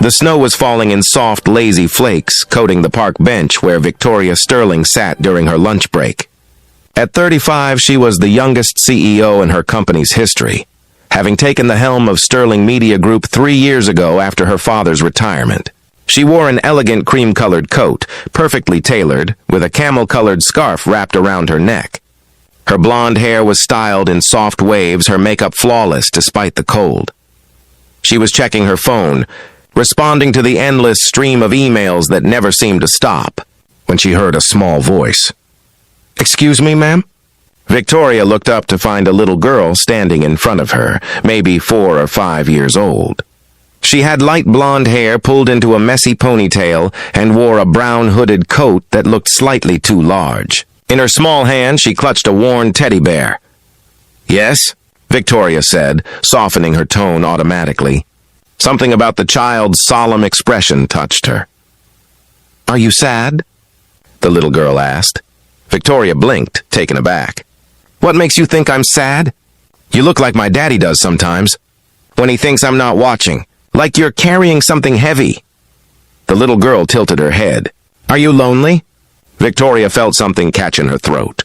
The snow was falling in soft, lazy flakes, coating the park bench where Victoria Sterling sat during her lunch break. At 35, she was the youngest CEO in her company's history, having taken the helm of Sterling Media Group 3 years ago after her father's retirement. She wore an elegant cream-colored coat, perfectly tailored, with a camel-colored scarf wrapped around her neck. Her blonde hair was styled in soft waves, her makeup flawless despite the cold. She was checking her phone, responding to the endless stream of emails that never seemed to stop, when she heard a small voice. "Excuse me, ma'am?" Victoria looked up to find a little girl standing in front of her, maybe 4 or 5 years old. She had light blonde hair pulled into a messy ponytail and wore a brown hooded coat that looked slightly too large. In her small hand, she clutched a worn teddy bear. "Yes?" Victoria said, softening her tone automatically. Something about the child's solemn expression touched her. "Are you sad?" the little girl asked. Victoria blinked, taken aback. "What makes you think I'm sad? You look like my daddy does sometimes, when he thinks I'm not watching, like you're carrying something heavy." The little girl tilted her head. "Are you lonely?" Victoria felt something catch in her throat.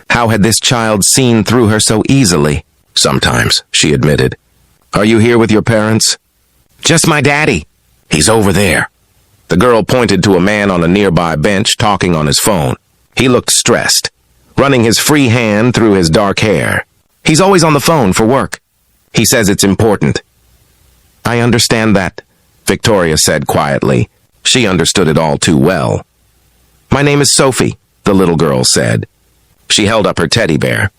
How had this child seen through her so easily? "Sometimes," she admitted. "Are you here with your parents?" "Just my daddy. He's over there." The girl pointed to a man on a nearby bench talking on his phone. He looked stressed, running his free hand through his dark hair. "He's always on the phone for work. He says it's important." "I understand that," Victoria said quietly. She understood it all too well. "My name is Sophie," the little girl said. She held up her teddy bear.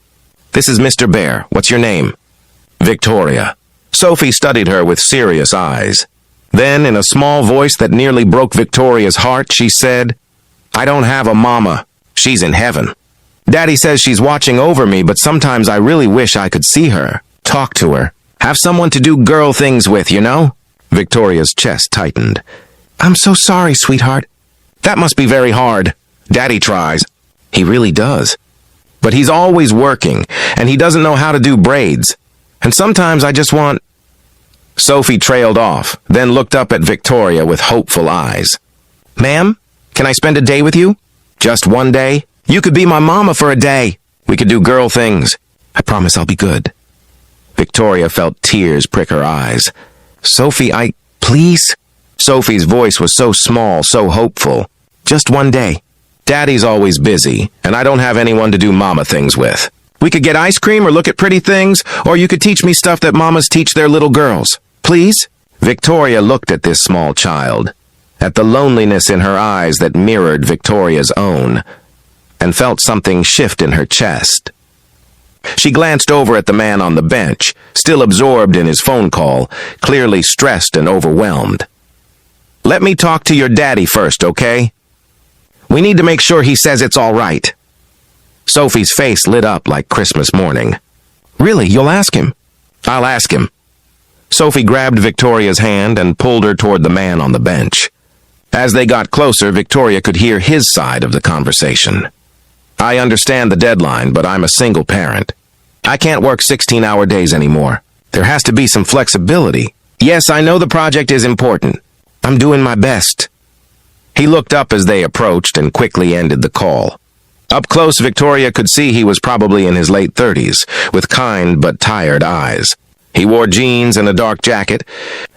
"This is Mr. Bear. What's your name?" "Victoria." Sophie studied her with serious eyes. Then, in a small voice that nearly broke Victoria's heart, she said, "I don't have a mama. She's in heaven. Daddy says she's watching over me, but sometimes I really wish I could see her, talk to her, have someone to do girl things with, you know?" Victoria's chest tightened. "I'm so sorry, sweetheart. That must be very hard. Daddy tries. He really does. But he's always working, and he doesn't know how to do braids. And sometimes I just want—" Sophie trailed off, then looked up at Victoria with hopeful eyes. "Ma'am, can I spend a day with you? Just one day? You could be my mama for a day. We could do girl things. I promise I'll be good." Victoria felt tears prick her eyes. "Sophie, please?" Sophie's voice was so small, so hopeful. "Just one day. Daddy's always busy, and I don't have anyone to do mama things with. We could get ice cream or look at pretty things, or you could teach me stuff that mamas teach their little girls. Please?" Victoria looked at this small child, at the loneliness in her eyes that mirrored Victoria's own, and felt something shift in her chest. She glanced over at the man on the bench, still absorbed in his phone call, clearly stressed and overwhelmed. "Let me talk to your daddy first, okay? We need to make sure he says it's all right." Sophie's face lit up like Christmas morning. "Really, you'll ask him?" "I'll ask him." Sophie grabbed Victoria's hand and pulled her toward the man on the bench. As they got closer, Victoria could hear his side of the conversation. "I understand the deadline, but I'm a single parent. I can't work 16-hour days anymore. There has to be some flexibility. Yes, I know the project is important. I'm doing my best." He looked up as they approached and quickly ended the call. Up close, Victoria could see he was probably in his late 30s, with kind but tired eyes. He wore jeans and a dark jacket,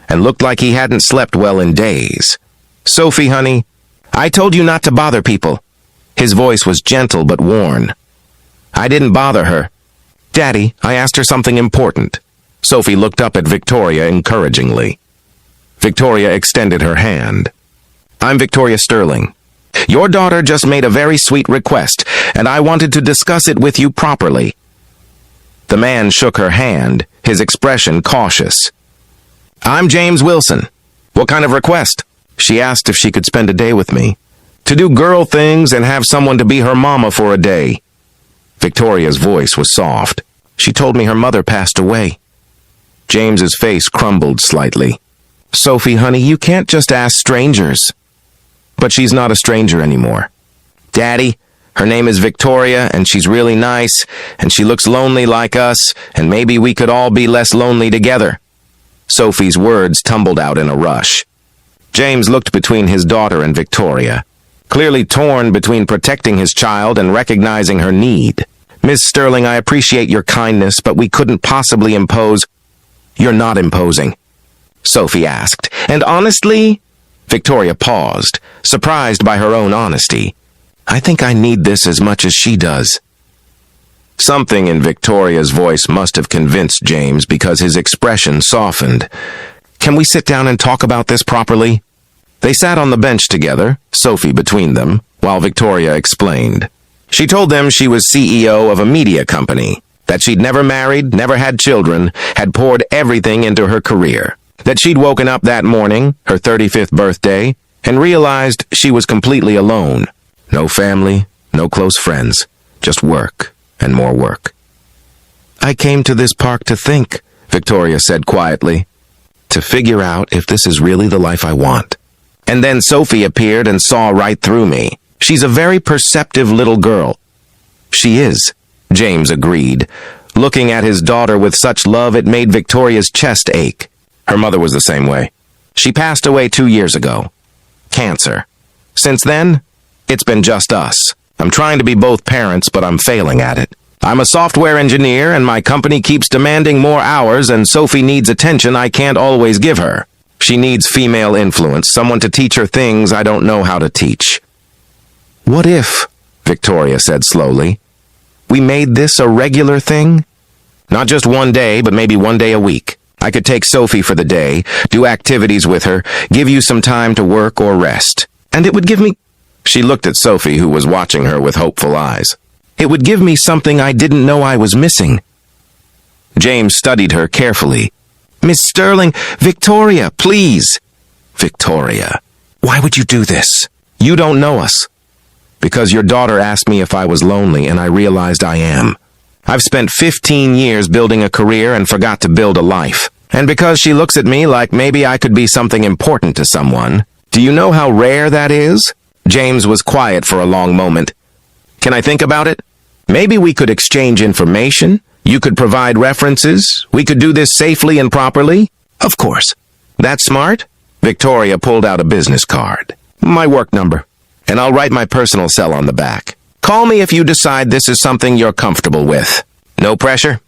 and looked like he hadn't slept well in days. "Sophie, honey, I told you not to bother people." His voice was gentle but worn. "I didn't bother her. Daddy, I asked her something important." Sophie looked up at Victoria encouragingly. Victoria extended her hand. "I'm Victoria Sterling. Your daughter just made a very sweet request, and I wanted to discuss it with you properly." The man shook her hand, his expression cautious. "I'm James Wilson. What kind of request?" She asked if she could spend a day with me. "To do girl things and have someone to be her mama for a day." Victoria's voice was soft. "She told me her mother passed away." James's face crumbled slightly. "Sophie, honey, you can't just ask strangers." "But she's not a stranger anymore. Daddy, her name is Victoria, and she's really nice, and she looks lonely like us, and maybe we could all be less lonely together." Sophie's words tumbled out in a rush. James looked between his daughter and Victoria, clearly torn between protecting his child and recognizing her need. "Miss Sterling, I appreciate your kindness, but we couldn't possibly impose—" "You're not imposing," Sophie asked. "And honestly—" Victoria paused, surprised by her own honesty. "I think I need this as much as she does." Something in Victoria's voice must have convinced James because his expression softened. "Can we sit down and talk about this properly?" They sat on the bench together, Sophie between them, while Victoria explained. She told them she was CEO of a media company, that she'd never married, never had children, had poured everything into her career, that she'd woken up that morning, her 35th birthday, and realized she was completely alone. No family, no close friends, just work and more work. "I came to this park to think," Victoria said quietly, "to figure out if this is really the life I want." And then Sophie appeared and saw right through me. "She's a very perceptive little girl." "She is," James agreed, looking at his daughter with such love it made Victoria's chest ache. Her mother was the same way. She passed away 2 years ago. Cancer. Since then, it's been just us. I'm trying to be both parents, but I'm failing at it. I'm a software engineer, and my company keeps demanding more hours, and Sophie needs attention I can't always give her. She needs female influence, someone to teach her things I don't know how to teach. "What if," Victoria said slowly, "we made this a regular thing? Not just one day, but maybe one day a week. I could take Sophie for the day, do activities with her, give you some time to work or rest. And it would give me—" She looked at Sophie, who was watching her with hopeful eyes. "It would give me something I didn't know I was missing." James studied her carefully. "Miss Sterling, Victoria, please." "Victoria, why would you do this? You don't know us." "Because your daughter asked me if I was lonely, and I realized I am. I've spent 15 years building a career and forgot to build a life. And because she looks at me like maybe I could be something important to someone. Do you know how rare that is?" James was quiet for a long moment. "Can I think about it? Maybe we could exchange information. You could provide references. We could do this safely and properly." "Of course." "That's smart." Victoria pulled out a business card. "My work number. And I'll write my personal cell on the back. Call me if you decide this is something you're comfortable with. No pressure."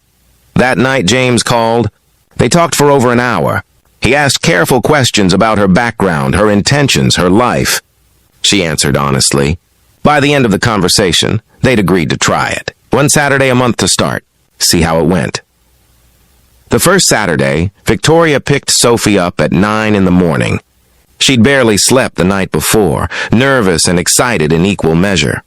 That night James called. They talked for over an hour. He asked careful questions about her background, her intentions, her life. She answered honestly. By the end of the conversation, they'd agreed to try it. One Saturday a month to start. See how it went. The first Saturday, Victoria picked Sophie up at 9 in the morning. She'd barely slept the night before, nervous and excited in equal measure.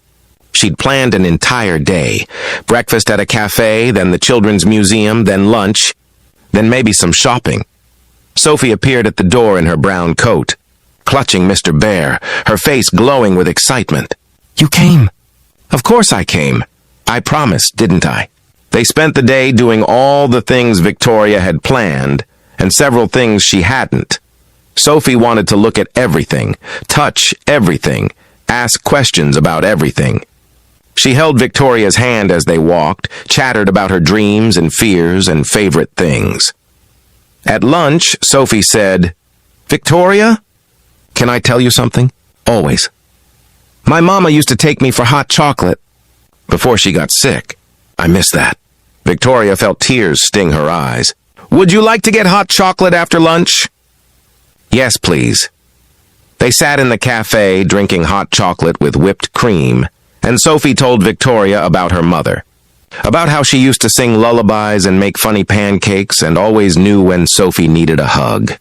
She'd planned an entire day. Breakfast at a cafe, then the children's museum, then lunch, then maybe some shopping. Sophie appeared at the door in her brown coat, clutching Mr. Bear, her face glowing with excitement. "You came." "Of course I came. I promised, didn't I?" They spent the day doing all the things Victoria had planned, and several things she hadn't. Sophie wanted to look at everything, touch everything, ask questions about everything. She held Victoria's hand as they walked, chattered about her dreams and fears and favorite things. At lunch, Sophie said, "Victoria, can I tell you something? Always. My mama used to take me for hot chocolate before she got sick. I miss that." Victoria felt tears sting her eyes. "Would you like to get hot chocolate after lunch?" "Yes, please." They sat in the cafe drinking hot chocolate with whipped cream, and Sophie told Victoria about her mother, about how she used to sing lullabies and make funny pancakes and always knew when Sophie needed a hug.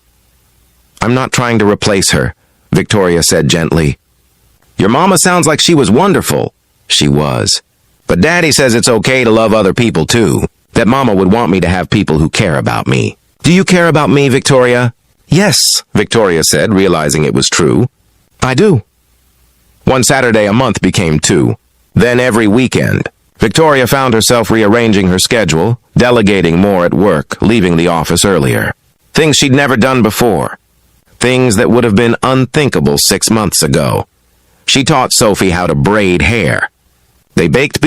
"I'm not trying to replace her," Victoria said gently. "Your mama sounds like she was wonderful." She was. "But Daddy says it's okay to love other people too, that Mama would want me to have people who care about me." "Do you care about me, Victoria?" "Yes," Victoria said, realizing it was true. "I do." One Saturday a month became 2. Then every weekend. Victoria found herself rearranging her schedule, delegating more at work, leaving the office earlier. Things she'd never done before. Things that would have been unthinkable 6 months ago. She taught Sophie how to braid hair. They baked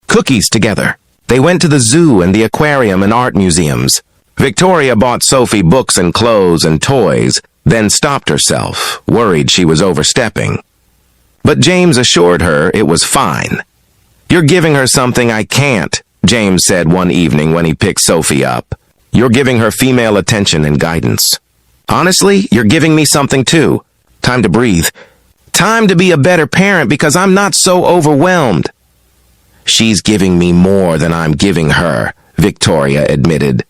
cookies together. They went to the zoo and the aquarium and art museums. Victoria bought Sophie books and clothes and toys, then stopped herself, worried she was overstepping. But James assured her it was fine. "You're giving her something I can't," James said one evening when he picked Sophie up. "You're giving her female attention and guidance. Honestly, you're giving me something too. Time to breathe. Time to be a better parent because I'm not so overwhelmed." "She's giving me more than I'm giving her," Victoria admitted.